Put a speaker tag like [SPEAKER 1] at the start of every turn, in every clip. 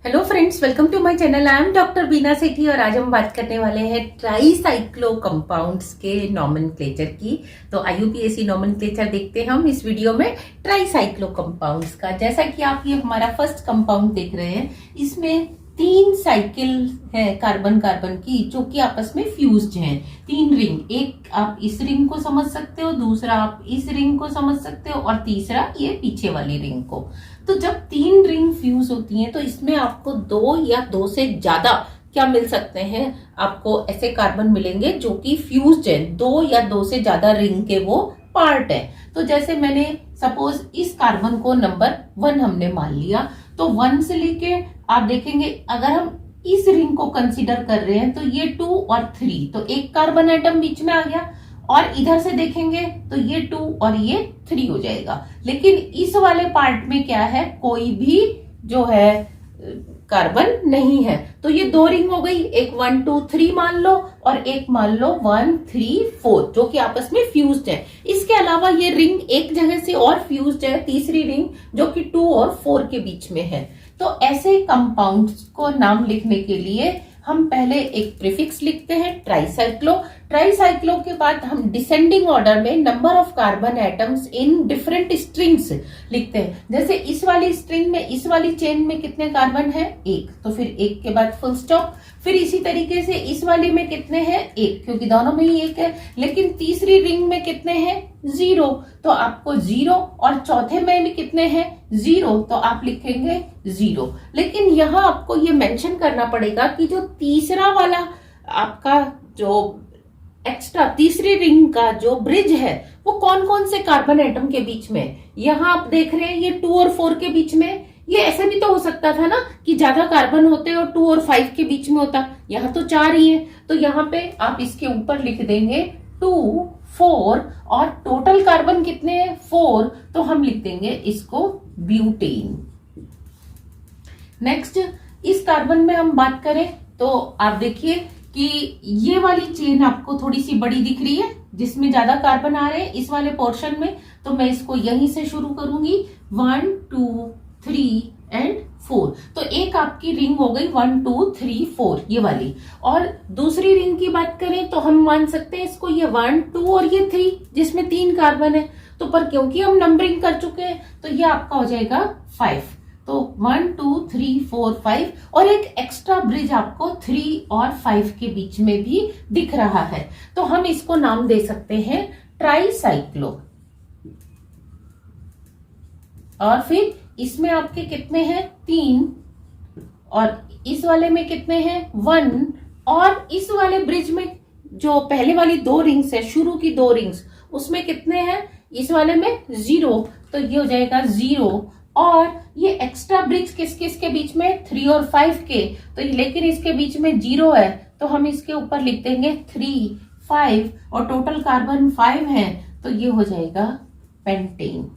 [SPEAKER 1] Hello friends, welcome to my channel. I am doctor Bina Sethi और आज हम बात करने वाले हैं ट्राईसाइक्लो कंपाउंड्स के नॉमेनक्लेचर की। तो आईयूपीएसी नॉमेनक्लेचर देखते हैं हम इस वीडियो में ट्राईसाइक्लो कंपाउंड्स का। जैसा कि आप ये हमारा फर्स्ट कंपाउंड देख रहे हैं, इसमें 3 साइकिल है कार्बन कार्बन की जो कि आपस में फ्यूज्ड हैं। 3 रिंग, एक आप इस रिंग को समझ सकते हो, दूसरा आप इस रिंग को समझ सकते हो और तीसरा ये पीछे वाली रिंग को। तो जब 3 रिंग फ्यूज होती हैं तो इसमें आपको 2 या 2 से ज्यादा क्या मिल सकते हैं, आपको ऐसे कार्बन मिलेंगे जो कि फ्यूज्ड है, 2 या 2 से ज्यादा रिंग के वो पार्ट है। तो जैसे मैंने सपोज इस कार्बन को नंबर 1 हमने मान लिया, तो 1 से लेके आप देखेंगे अगर हम इस रिंग को कंसीडर कर रहे हैं तो ये 2 और 3, तो एक कार्बन एटम बीच में आ गया। और इधर से देखेंगे तो ये 2 और ये 3 हो जाएगा। लेकिन इस वाले पार्ट में क्या है, कोई भी जो है कार्बन नहीं है। तो ये 2 रिंग हो गई, एक 1 2 3 मान लो और एक मान लो 1 3 4 जो कि आपस में फ्यूज्ड है। इसके अलावा ये रिंग एक जगह से और फ्यूज्ड है, तीसरी रिंग जो कि 2 और 4 के बीच में है। तो ऐसे कंपाउंड्स को नाम लिखने के लिए हम पहले एक प्रीफिक्स लिखते हैं ट्राईसाइक्लो। ट्राईसाइक्लो के बाद हम डिसेंडिंग ऑर्डर में number of carbon atoms in different strings लिखते हैं। जैसे इस वाली स्ट्रिंग में, इस वाली चेन में कितने कार्बन है, 1, तो फिर 1 के बाद फुल स्टॉप। फिर इसी तरीके से इस वाली में कितने हैं, 1, क्योंकि दोनों में ही 1 है। लेकिन तीसरी रिंग में कितने हैं, 0, तो आपको 0, और चौथे में भी कितने हैं, 0, तो आप लिखेंगे 0। लेकिन यहाँ आपको ये मेंशन करना पड़ेगा कि जो तीसरा वाला आपका जो एक्स्ट्रा तीसरी रिंग का जो ब्रिज है वो कौन कौन से कार्बन एटम के बीच में। यहाँ आप देख रहे हैं ये 2 और 4 के बीच में। ये ऐसे भी तो हो सकता था ना कि ज्यादा कार्बन होते और 2 और 5 के बीच में होता। यहाँ तो 4 ही है, तो यहाँ पे आप इसके ऊपर लिख देंगे 2 4 और टोटल कार्बन कितने हैं, 4, तो हम लिख देंगे इसको ब्यूटेन। नेक्स्ट इस कार्बन में हम बात करें तो आप देखिए कि ये वाली चेन आपको थोड़ी सी बड़ी दिख रही है जिसमें ज्यादा कार्बन आ रहे हैं इस वाले पोर्शन में। तो मैं इसको यहीं से शुरू करूंगी, 1 2 3 एंड 4। तो एक आपकी रिंग हो गई 1 2 3 4 ये वाली। और दूसरी रिंग की बात करें तो हम मान सकते हैं इसको ये 1 2 और ये 3 जिसमें 3 कार्बन है। तो पर क्योंकि हम नंबरिंग कर चुके हैं तो ये आपका हो जाएगा 5। तो 1 2 3 4 5 और एक एक्स्ट्रा ब्रिज आपको 3 और 5 के बीच में भी दिख रहा है। तो हम इसको नाम दे सकते हैं ट्राईसाइक्लो। और फिर इसमें आपके कितने हैं, 3, और इस वाले में कितने हैं, 1, और इस वाले ब्रिज में जो पहले वाली 2 रिंग्स है, शुरू की 2 रिंग्स, उसमें कितने हैं, इस वाले में 0, तो ये हो जाएगा 0। और ये एक्स्ट्रा ब्रिज किस किस के बीच में, 3 और 5 के, तो लेकिन इसके बीच में 0 है, तो हम इसके ऊपर लिख देंगे 3 5 और टोटल कार्बन 5 है, तो ये हो जाएगा पेंटेन।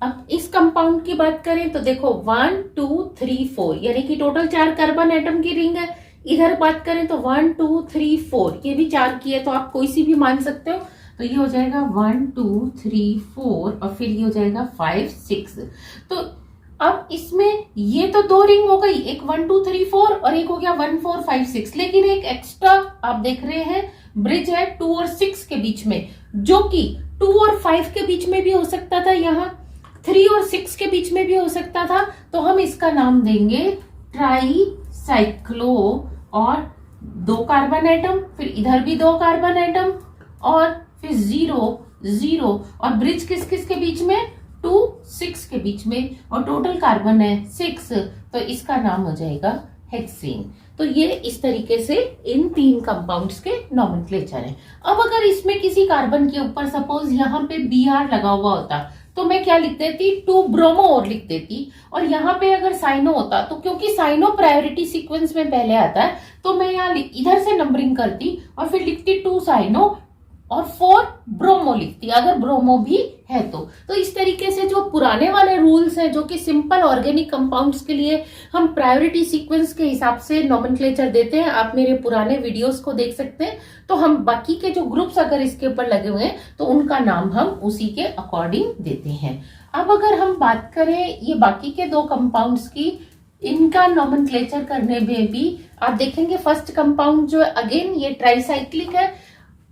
[SPEAKER 1] अब इस कंपाउंड की बात करें तो देखो 1 2 3 4 यानी कि टोटल 4 कार्बन एटम की रिंग है। इधर बात करें तो 1 2 3 4 ये भी 4 की है, तो आप कोई सी भी मान सकते हो। तो ये हो जाएगा 1 2 3 4 और फिर ये हो जाएगा 5 6। तो अब इसमें ये तो 2 रिंग हो गई, एक 1 2 3 4 और एक हो गया 1 4 5 6। लेकिन एक एक्स्ट्रा आप देख रहे हैं ब्रिज है 2 और 6 के बीच में, जो कि 2 और 5 के बीच में भी हो सकता था, यहाँ 3 और 6 के बीच में भी हो सकता था। तो हम इसका नाम देंगे ट्राईसाइक्लो। और 2 कार्बन एटम, फिर इधर भी 2 कार्बन एटम और फिर 0 0 और ब्रिज किस किस के बीच में, 2 6 के बीच में, और टोटल कार्बन है 6, तो इसका नाम हो जाएगा हेक्सेन। तो ये इस तरीके से इन 3 कंपाउंड्स के नॉमेनक्लेचर हैं। अब अगर इसमें किसी कार्बन के ऊपर सपोज यहाँ पे Br लगा हुआ होता तो मैं क्या लिख देती, 2 ब्रोमो और लिख देती। और यहाँ पे अगर साइनो होता तो क्योंकि साइनो प्रायोरिटी सीक्वेंस में पहले आता है, तो मैं यहाँ इधर से नंबरिंग करती और फिर लिखती 2 साइनो और 4 ब्रोमो लिखती अगर ब्रोमो भी है तो इस तरीके से जो पुराने वाले रूल्स हैं, जो कि सिंपल ऑर्गेनिक कंपाउंड्स के लिए हम प्रायोरिटी सीक्वेंस के हिसाब से नॉमेनक्लेचर देते हैं, आप मेरे पुराने वीडियोस को देख सकते हैं। तो हम बाकी के जो ग्रुप्स अगर इसके ऊपर लगे हुए हैं तो उनका नाम हम उसी के अकॉर्डिंग देते हैं। अब अगर हम बात करें ये बाकी के 2 कंपाउंड्स की, इनका नॉमेनक्लेचर करने में भी आप देखेंगे फर्स्ट कंपाउंड जो है अगेन ये ट्राइसाइक्लिक है।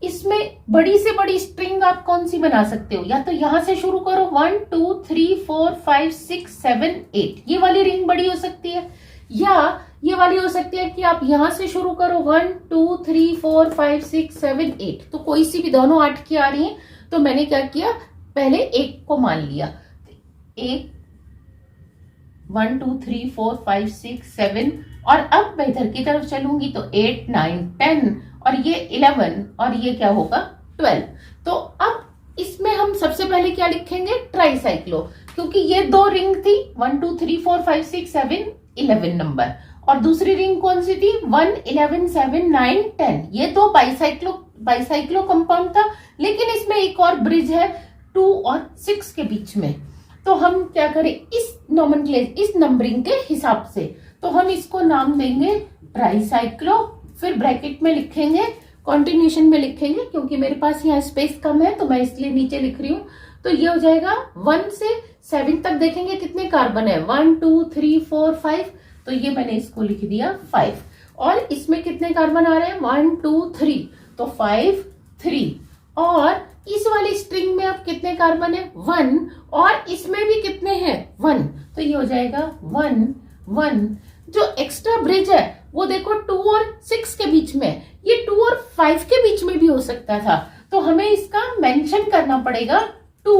[SPEAKER 1] इसमें बड़ी से बड़ी स्ट्रिंग आप कौन सी बना सकते हो, या तो यहां से शुरू करो 1 2 3 4 5 6 7 8, ये वाली रिंग बड़ी हो सकती है, या ये वाली हो सकती है कि आप यहां से शुरू करो 1 2 3 4 5 6 7 8। तो कोई सी भी, दोनों 8 की आ रही है, तो मैंने क्या किया, पहले एक को मान लिया, एक 1 2 3 4 5 6 7, और अब मैं इधर की तरफ चलूंगी तो 8 9 10 और ये 11 और ये क्या होगा 12। तो अब इसमें हम सबसे पहले क्या लिखेंगे, ट्राइसाइक्लो, क्योंकि ये दो रिंग थी 1 2 3 4 5 6 7 11 नंबर, और दूसरी रिंग कौन सी थी 1 11 7 9 10, ये दो बाइसाइक्लो कंपाउंड था। लेकिन इसमें एक और ब्रिज है 2 और 6 के बीच में, तो हम क्या करें इस नंबरिंग के हिसाब से, तो हम इसको नाम देंगे ट्राइसाइक्लो, फिर ब्रैकेट में लिखेंगे, कॉन्टिन्यूशन में लिखेंगे, क्योंकि मेरे पास यहाँ स्पेस कम है तो मैं इसलिए नीचे लिख रही हूँ। तो ये हो जाएगा 1 से 7 तक देखेंगे कितने कार्बन है 1 2 3 4 5, तो ये मैंने इसको लिख दिया 5। और इसमें कितने कार्बन आ रहे हैं 1 2 3, तो 5 3, और इस वाली स्ट्रिंग में अब कितने कार्बन है 1, और इसमें भी कितने हैं 1, तो ये हो जाएगा 1 1। जो एक्स्ट्रा ब्रिज है वो देखो 2 और 6 के बीच में, ये 2 और 5 के बीच में भी हो सकता था, तो हमें इसका मेंशन करना पड़ेगा 2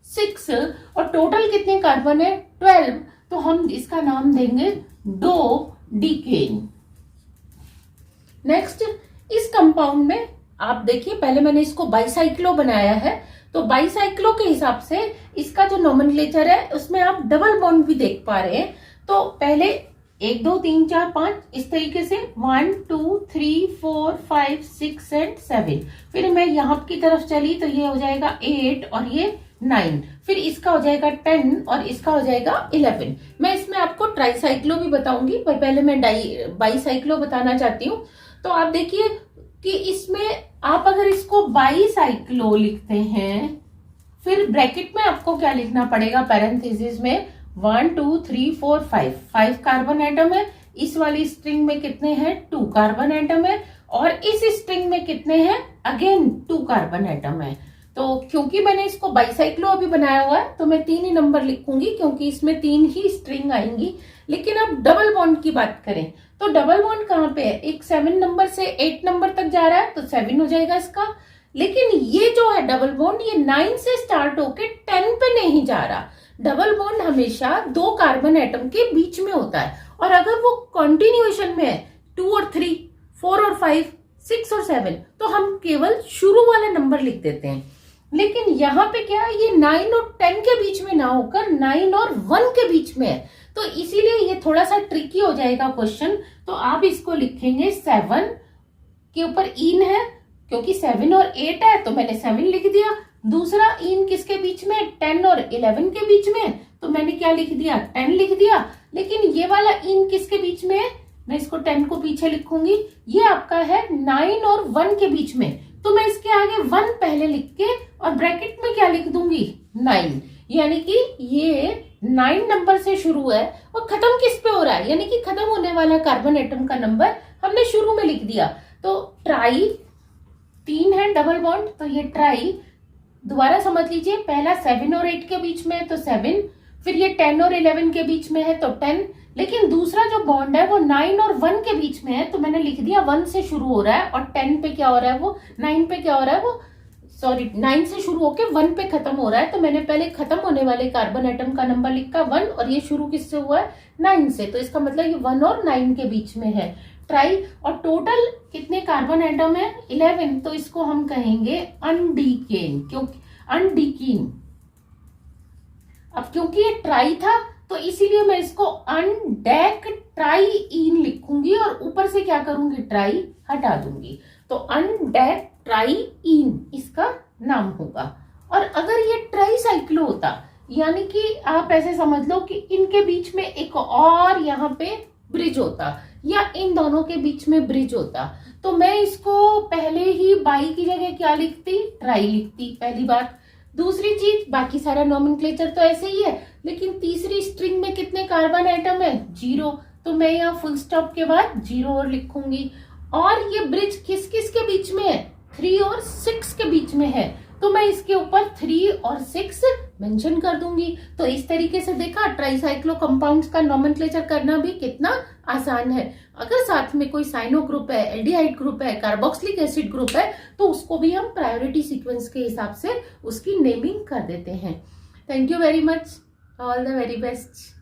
[SPEAKER 1] 6, और टोटल कितने कार्बन है 12, तो हम इसका नाम देंगे डो डीकेन। नेक्स्ट इस कंपाउंड में आप देखिए, पहले मैंने इसको बाइसाइक्लो बनाया है, तो बाइसाइक्लो के हिसाब से इसका जो नॉमेनक्लेचर है उसमें आप डबल बॉन्ड भी देख पा रहे हैं। तो पहले 1 2 3 4 5 इस तरीके से 1 2 3 4 5 6 एंड 7, फिर मैं यहाँ की तरफ चली तो ये हो जाएगा 8 और ये 9, फिर इसका हो जाएगा 10 और इसका हो जाएगा 11। मैं इसमें आपको ट्राइसाइक्लो भी बताऊंगी, पर पहले मैं बाइसाइक्लो बताना चाहती हूँ। तो आप देखिए कि इसमें आप अगर इसको बाइसाइक्लो लिखते हैं, फिर ब्रैकेट में आपको क्या लिखना पड़ेगा, पैरेंथेसिस में 1 2 3 4 5 कार्बन एटम है, इस वाली स्ट्रिंग में कितने हैं 2 कार्बन एटम है, और इस स्ट्रिंग में कितने हैं अगेन 2 कार्बन एटम है। तो क्योंकि मैंने इसको बाइसाइक्लो अभी बनाया हुआ है तो मैं 3 ही नंबर लिखूंगी, क्योंकि इसमें 3 ही स्ट्रिंग आएंगी। लेकिन अब डबल बॉन्ड की बात करें तो डबल बॉन्ड कहाँ पे है, एक 7 नंबर से 8 नंबर तक जा रहा है तो 7 हो जाएगा इसका। लेकिन ये जो है डबल बॉन्ड ये 9 से स्टार्ट होके 10 पे नहीं जा रहा। डबल बॉन्ड हमेशा 2 कार्बन एटम के बीच में होता है, और अगर वो कॉन्टिन्यूएशन में है 2 और 3 4 और 5 6 और 7, तो हम केवल शुरू वाला नंबर लिख देते हैं। लेकिन यहाँ पे क्या है, ये 9 और 10 के बीच में ना होकर 9 और 1 के बीच में है, तो इसीलिए ये थोड़ा सा ट्रिकी हो जाएगा क्वेश्चन। तो आप इसको लिखेंगे 7 के ऊपर इन है, क्योंकि 7 और 8 है तो मैंने 7 लिख दिया। दूसरा इन किसके बीच में 10 और 11 के बीच में, तो मैंने क्या लिख दिया 10 लिख दिया। लेकिन ये वाला इन किसके बीच में है, मैं इसको 10 को पीछे लिखूंगी, ये आपका है 9 और 1 के बीच में, तो मैं इसके आगे 1 पहले लिख के और ब्रैकेट में क्या लिख दूंगी 9, यानी कि ये 9 नंबर से शुरू है और खत्म किस पे हो रहा है, यानी कि खत्म होने वाला कार्बन एटम का नंबर हमने शुरू में लिख दिया। तो ट्राई 3 है डबल बॉन्ड, तो ये ट्राई, दोबारा समझ लीजिए, पहला 7 और 8 के बीच में है तो 7, फिर ये 10 और 11 के बीच में है तो 10, लेकिन दूसरा जो बॉन्ड है वो 9 और 1 के बीच में है, तो मैंने लिख दिया 1 से शुरू हो रहा है, और 10 पे क्या हो रहा है वो 9 पे क्या हो रहा है वो, सॉरी 9 से शुरू होके 1 पे खत्म हो रहा है, तो मैंने पहले खत्म होने वाले कार्बन एटम का नंबर लिखा 1, और ये शुरू किससे हुआ है 9 से, तो इसका मतलब ये 1 और 9 के बीच में है ट्राई। और टोटल कितने कार्बन एटम है 11, तो इसको हम कहेंगे अनडीकेन, क्योंकि अनडीकीन। अब क्योंकि ये ट्राई था तो इसीलिए मैं इसको अनडेक ट्राईइन लिखूंगी, और ऊपर से क्या करूंगी ट्राई हटा दूंगी, तो अनडेक ट्राईइन इसका नाम होगा। और अगर ये ट्राईसाइक्लो होता, यानी कि आप ऐसे समझ लो कि इनके बीच में एक और यहाँ पे ब्रिज होता, या इन दोनों के बीच में ब्रिज होता, तो मैं इसको पहले ही बाई की जगह क्या लिखती ट्राई लिखती, पहली बात। दूसरी चीज, बाकी सारा नॉमेनक्लेचर तो ऐसे ही है, लेकिन तीसरी स्ट्रिंग में कितने कार्बन एटम है? 0। तो मैं यहाँ फुल स्टॉप के बाद 0 और लिखूंगी। और ये ब्रिज किस किस के बीच में है? 3 और 6 के बीच में है, तो मैं इसके ऊपर 3 और 6 मेंशन कर दूंगी। तो इस तरीके से देखा, ट्राईसाइक्लो कंपाउंड्स का नॉमेनक्लेचर करना भी कितना आसान है। अगर साथ में कोई साइनो ग्रुप है, एल्डिहाइड ग्रुप है, कार्बोक्सिलिक एसिड ग्रुप है, तो उसको भी हम प्रायोरिटी सीक्वेंस के हिसाब से उसकी नेमिंग कर देते हैं। Thank you very much, all the very best.